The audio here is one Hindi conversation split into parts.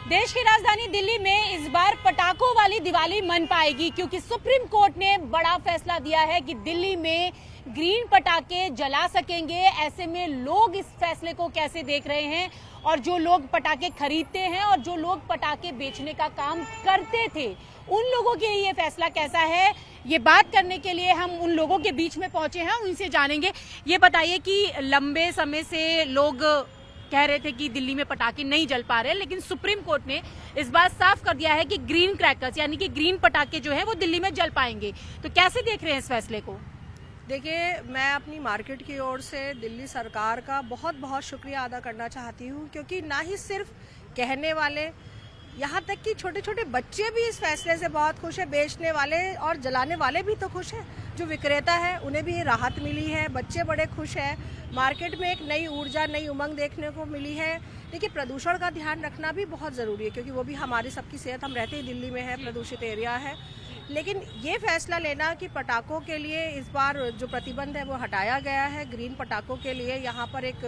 देश की राजधानी दिल्ली में इस बार पटाखों वाली दिवाली मन पाएगी, क्योंकि सुप्रीम कोर्ट ने बड़ा फैसला दिया है कि दिल्ली में ग्रीन पटाखे जला सकेंगे। ऐसे में लोग इस फैसले को कैसे देख रहे हैं, और जो लोग पटाखे खरीदते हैं और जो लोग पटाखे बेचने का काम करते थे, उन लोगों के लिए ये फैसला कैसा है, ये बात करने के लिए हम उन लोगों के बीच में पहुंचे हैं, उनसे जानेंगे। ये बताइए कि लंबे समय से लोग कह रहे थे कि दिल्ली में पटाखे नहीं जल पा रहे, लेकिन सुप्रीम कोर्ट ने इस बार साफ कर दिया है कि ग्रीन क्रैकर्स यानी कि ग्रीन पटाखे जो है वो दिल्ली में जल पाएंगे। तो कैसे देख रहे हैं इस फैसले को? देखिए, मैं अपनी मार्केट की ओर से दिल्ली सरकार का बहुत बहुत शुक्रिया अदा करना चाहती हूँ, क्योंकि ना ही सिर्फ कहने वाले, यहाँ तक कि छोटे छोटे बच्चे भी इस फैसले से बहुत खुश है। बेचने वाले और जलाने वाले भी तो खुश हैं, जो विक्रेता है उन्हें भी राहत मिली है, बच्चे बड़े खुश हैं। मार्केट में एक नई ऊर्जा, नई उमंग देखने को मिली है। देखिए, प्रदूषण का ध्यान रखना भी बहुत ज़रूरी है, क्योंकि वो भी हमारी सबकी सेहत, हम रहते ही दिल्ली में है, प्रदूषित एरिया है। लेकिन ये फैसला लेना कि पटाखों के लिए इस बार जो प्रतिबंध है वो हटाया गया है, ग्रीन पटाखों के लिए यहाँ पर एक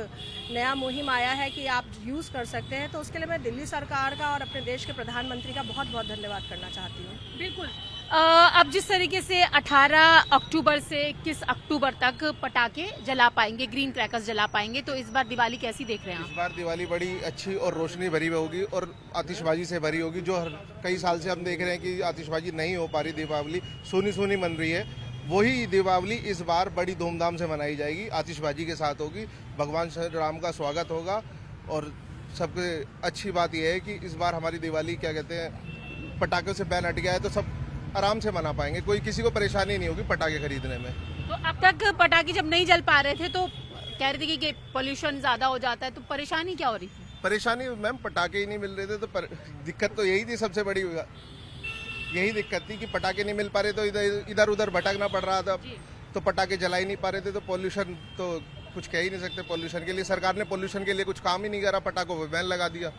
नया मुहिम आया है कि आप यूज़ कर सकते हैं, तो उसके लिए मैं दिल्ली सरकार का और अपने देश के प्रधानमंत्री का बहुत बहुत धन्यवाद करना चाहती हूँ। बिल्कुल। अब जिस तरीके से 18 अक्टूबर से 21 अक्टूबर तक पटाखे जला पाएंगे, ग्रीन क्रैकर्स जला पाएंगे, तो इस बार दिवाली कैसी देख रहे हैं आप? इस बार दिवाली बड़ी अच्छी और रोशनी भरी होगी और आतिशबाजी से भरी होगी। जो कई साल से हम देख रहे हैं कि आतिशबाजी नहीं हो पा रही, दीपावली सूनी सूनी मन रही है, वही दीपावली इस बार बड़ी धूमधाम से मनाई जाएगी, आतिशबाजी के साथ होगी। भगवान श्री राम का स्वागत होगा और सबसे अच्छी बात यह है कि इस बार हमारी दिवाली क्या कहते हैं, पटाखों से बैन हट गया है, तो सब आराम से मना पाएंगे, कोई किसी को परेशानी नहीं होगी पटाखे खरीदने में। तो अब तक पटाखे जब नहीं जल पा रहे थे तो कह रहे थे कि पोल्यूशन ज्यादा हो जाता है, तो परेशानी क्या हो रही थी? परेशानी मैम, पटाखे ही नहीं मिल रहे थे, तो दिक्कत तो यही थी, सबसे बड़ी यही दिक्कत थी कि पटाखे नहीं मिल पा रहे, तो इधर उधर भटकना पड़ रहा था, तो पटाखे जला ही नहीं पा रहे थे। तो पोल्यूशन तो कुछ कह ही नहीं सकते। पोल्यूशन के लिए सरकार ने पोल्यूशन के लिए कुछ काम ही नहीं करा, पटाखों पे बैन लगा दिया।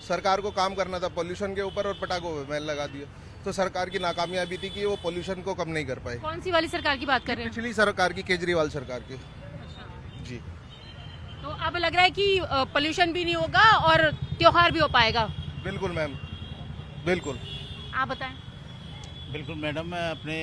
सरकार को काम करना था पोल्यूशन के ऊपर और पटाखों पे बैन लगा दिया, तो सरकार की नाकामयाबी थी कि वो पोल्यूशन को कम नहीं कर पाए। कौन सी वाली सरकार की बात कर रहे हैं? पिछली सरकार की, केजरीवाल सरकार की। जी। तो अब लग रहा है कि पोल्यूशन भी नहीं होगा और त्योहार भी हो पाएगा। बिल्कुल मैम, बिल्कुल। आप बताएं। बिल्कुल मैडम, मैं अपने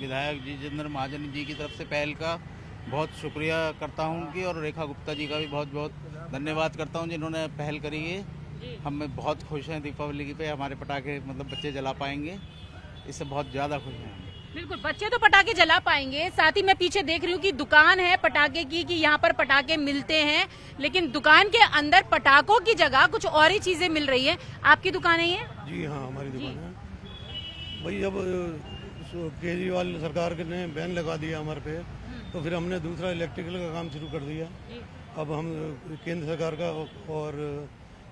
विधायक जी जितेंद्र महाजन जी की तरफ से पहल का बहुत शुक्रिया करता हूं उनकी, और रेखा गुप्ता जी का भी बहुत बहुत धन्यवाद करता हूं जिन्होंने पहल करी है। हम बहुत खुश हैं दीपावली की पे हमारे पटाखे मतलब बच्चे जला पाएंगे, इससे बहुत ज़्यादा खुश हैं। बिल्कुल, बच्चे तो पटाखे जला पाएंगे। साथ ही मैं पीछे देख रही हूँ कि दुकान है पटाखे की, कि यहाँ पर पटाखे मिलते हैं, लेकिन दुकान के अंदर पटाखों की जगह कुछ और ही चीजें मिल रही है। आपकी दुकान है ये? जी हाँ, हमारी दुकान है भाई। जब केजरीवाल सरकार ने बैन लगा दिया हमारे पे, तो फिर हमने दूसरा इलेक्ट्रिकल का काम शुरू कर दिया। अब हम केंद्र सरकार का और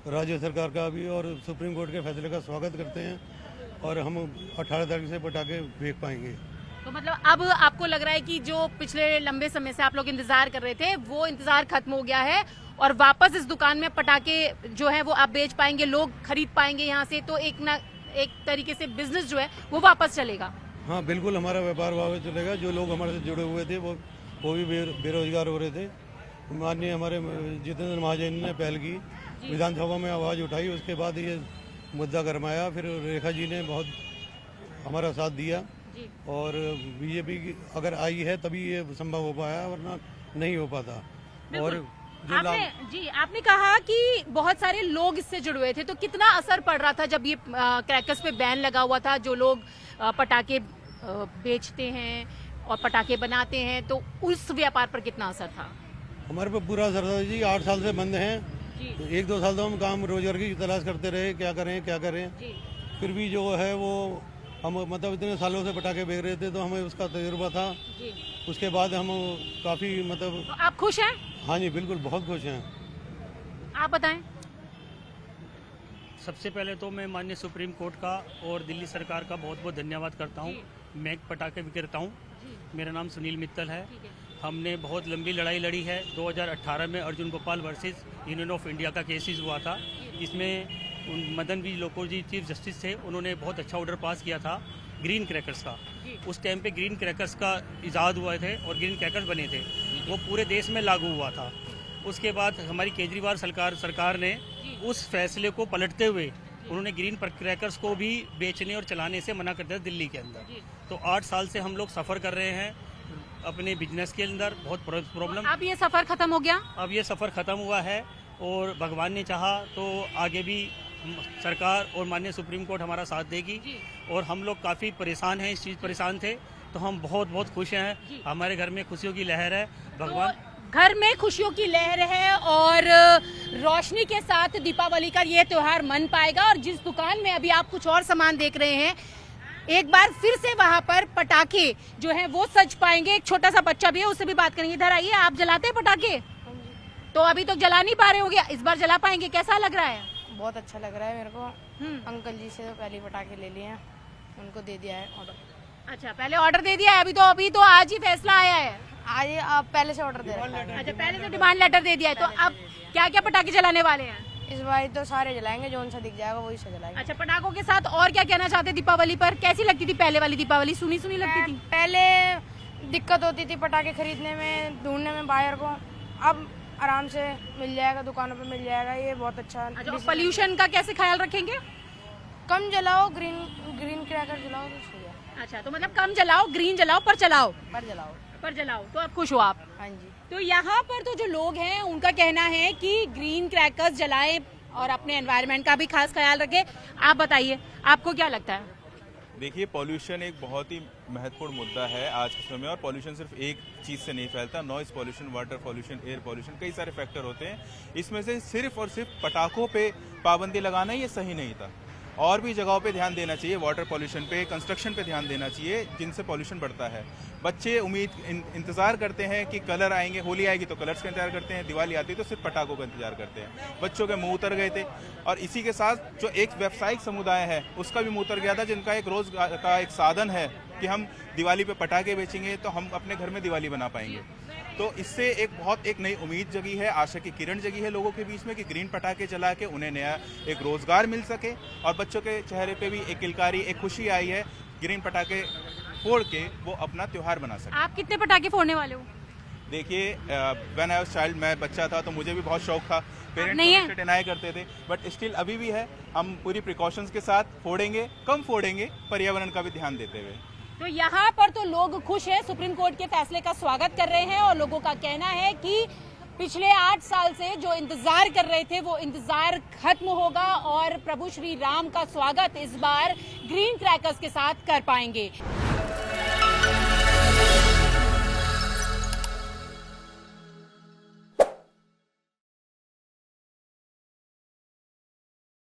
राज्य सरकार का भी और सुप्रीम कोर्ट के फैसले का स्वागत करते हैं, और हम 18 तारीख से पटाखे बेच पाएंगे। तो मतलब अब आपको लग रहा है कि जो पिछले लंबे समय से आप लोग इंतजार कर रहे थे, वो इंतजार खत्म हो गया है और वापस इस दुकान में पटाखे जो है वो आप बेच पाएंगे, लोग खरीद पाएंगे यहाँ से, तो एक तरीके से बिजनेस जो है वो वापस चलेगा। हाँ बिल्कुल, हमारा व्यापार वापस चलेगा। जो लोग हमारे से जुड़े हुए थे वो भी बेरोजगार हो रहे थे। माननीय हमारे जितेंद्र महाजन ने पहल की, विधानसभा में आवाज़ उठाई, उसके बाद ये मुद्दा गरमाया, फिर रेखा जी ने बहुत हमारा साथ दिया, और बीजेपी अगर आई है तभी ये संभव हो पाया, वरना नहीं हो पाता। और आपने कहा कि बहुत सारे लोग इससे जुड़े हुए थे, तो कितना असर पड़ रहा था जब ये क्रैकर्स पे बैन लगा हुआ था? जो लोग पटाखे बेचते हैं और पटाखे बनाते हैं, तो उस व्यापार पर कितना असर था? हमारे पे पूरा असर था जी। 8 साल से बंद हैं, 1-2 साल तो हम काम रोजगार की तलाश करते रहे, क्या करें। फिर भी जो है वो हम मतलब इतने सालों से पटाखे बेच रहे थे, तो हमें उसका तजुर्बा था। उसके बाद हम काफ़ी मतलब। तो आप खुश हैं? हाँ जी बिल्कुल, बहुत खुश हैं। आप बताएं। सबसे पहले तो मैं माननीय सुप्रीम कोर्ट का और दिल्ली सरकार का बहुत बहुत धन्यवाद करता हूँ। मैं एक पटाखे विक्रेता हूँ, मेरा नाम सुनील मित्तल है। हमने बहुत लंबी लड़ाई लड़ी है। 2018 में Arjun Gopal versus union of India का केसेस हुआ था। इसमें मदन बी लोकुर जी चीफ जस्टिस थे, उन्होंने बहुत अच्छा ऑर्डर पास किया था ग्रीन क्रैकर्स का। उस टाइम पे ग्रीन क्रैकर्स का इजाद हुए थे और ग्रीन क्रैकर्स बने थे, वो पूरे देश में लागू हुआ था। उसके बाद हमारी केजरीवाल सरकार ने उस फैसले को पलटते हुए उन्होंने ग्रीन क्रैकर्स को भी बेचने और चलाने से मना कर दिया दिल्ली के अंदर। तो 8 साल से हम लोग सफ़र कर रहे हैं अपने बिजनेस के अंदर, बहुत प्रॉब्लम। अब ये सफर खत्म हो गया? अब ये सफ़र ख़त्म हुआ है और भगवान ने चाहा तो आगे भी सरकार और माननीय सुप्रीम कोर्ट हमारा साथ देगी। और हम लोग काफ़ी परेशान हैं, इस चीज़ परेशान थे, तो हम बहुत बहुत खुश हैं। हमारे घर में खुशियों की लहर है। भगवान तो घर में खुशियों की लहर है और रोशनी के साथ दीपावली का ये त्योहार मन पाएगा। और जिस दुकान में अभी आप कुछ और सामान देख रहे हैं, एक बार फिर से वहां पर पटाखे जो हैं वो सज पाएंगे। एक छोटा सा बच्चा भी है, उससे भी बात करेंगे। इधर आइए, आप जलाते हैं पटाखे? तो अभी तो जला नहीं पा रहे होगे, इस बार जला पाएंगे, कैसा लग रहा है? बहुत अच्छा लग रहा है मेरे को। अंकल जी से तो पहले पटाखे ले लिए हैं, उनको दे दिया है ऑर्डर। अच्छा, पहले ऑर्डर दे दिया है? अभी तो आज ही फैसला आया है। आज आप पहले से ऑर्डर दे रहे हैं? अच्छा, पहले से डिमांड लेटर दे दिया है। तो अब क्या क्या पटाखे जलाने वाले हैं? इस बार तो सारे जलाएंगे, जो उनसे दिख जाएगा वही से जलाएंगे। अच्छा, पटाखों के साथ और क्या कहना चाहते हैं दीपावली पर? कैसी लगती थी पहले वाली दीपावली? सुनी सुनी लगती थी? पहले दिक्कत होती थी पटाखे खरीदने में, ढूंढने में बायर को। अब आराम से मिल जाएगा, दुकानों पे मिल जाएगा। ये बहुत अच्छा। अच्छा, पोल्यूशन का कैसे ख्याल रखेंगे? कम जलाओ, ग्रीन क्रैकर जलाओ तो सही है। अच्छा, तो मतलब कम जलाओ, ग्रीन जलाओ, पर जलाओ। पर जलाओ। तो अब खुश हो आप? हाँ जी। तो यहाँ पर तो जो लोग हैं उनका कहना है कि ग्रीन क्रैकर्स जलाएं और अपने एनवायरनमेंट का भी खास ख्याल रखें। आप बताइए, आपको क्या लगता है? देखिए, पॉल्यूशन एक बहुत ही महत्वपूर्ण मुद्दा है आज के समय में। और पॉल्यूशन सिर्फ एक चीज़ से नहीं फैलता। Noise pollution, water pollution, air pollution, कई सारे फैक्टर होते हैं। इसमें से सिर्फ और सिर्फ पटाखों पे पाबंदी लगाना ये सही नहीं था। और भी जगहों पे ध्यान देना चाहिए, वाटर पॉल्यूशन पे, कंस्ट्रक्शन पे ध्यान देना चाहिए, जिनसे पॉल्यूशन बढ़ता है। बच्चे इंतज़ार करते हैं कि कलर आएंगे, होली आएगी तो कलर्स का इंतजार करते हैं, दिवाली आती है तो सिर्फ पटाखों का इंतजार करते हैं। बच्चों के मुंह उतर गए थे। और इसी के साथ जो एक व्यावसायिक समुदाय है उसका भी मुंह उतर गया था, जिनका एक रोजगार का एक साधन है कि हम दिवाली पे पटाखे बेचेंगे तो हम अपने घर में दिवाली बना पाएंगे। तो इससे एक नई उम्मीद जगी है, आशा की किरण जगी है लोगों के बीच में कि ग्रीन पटाखे जला के उन्हें नया एक रोजगार मिल सके। और बच्चों के चेहरे पे भी एक किलकारी, एक खुशी आई है। ग्रीन पटाखे फोड़ के वो अपना त्योहार बना सके। आप कितने पटाखे फोड़ने वाले हो? देखिए, व्हेन आई वाज चाइल्ड, मैं बच्चा था तो मुझे भी बहुत शौक था। नहीं है? पेरेंट्स डिनाई करते थे, बट स्टिल अभी भी है। हम पूरी प्रिकॉशंस के साथ फोड़ेंगे, कम फोड़ेंगे, पर्यावरण का भी ध्यान देते हुए। तो यहाँ पर तो लोग खुश हैं, सुप्रीम कोर्ट के फैसले का स्वागत कर रहे हैं। और लोगों का कहना है कि पिछले 8 साल से जो इंतजार कर रहे थे वो इंतजार खत्म होगा और प्रभु श्री राम का स्वागत इस बार ग्रीन क्रैकर्स के साथ कर पाएंगे।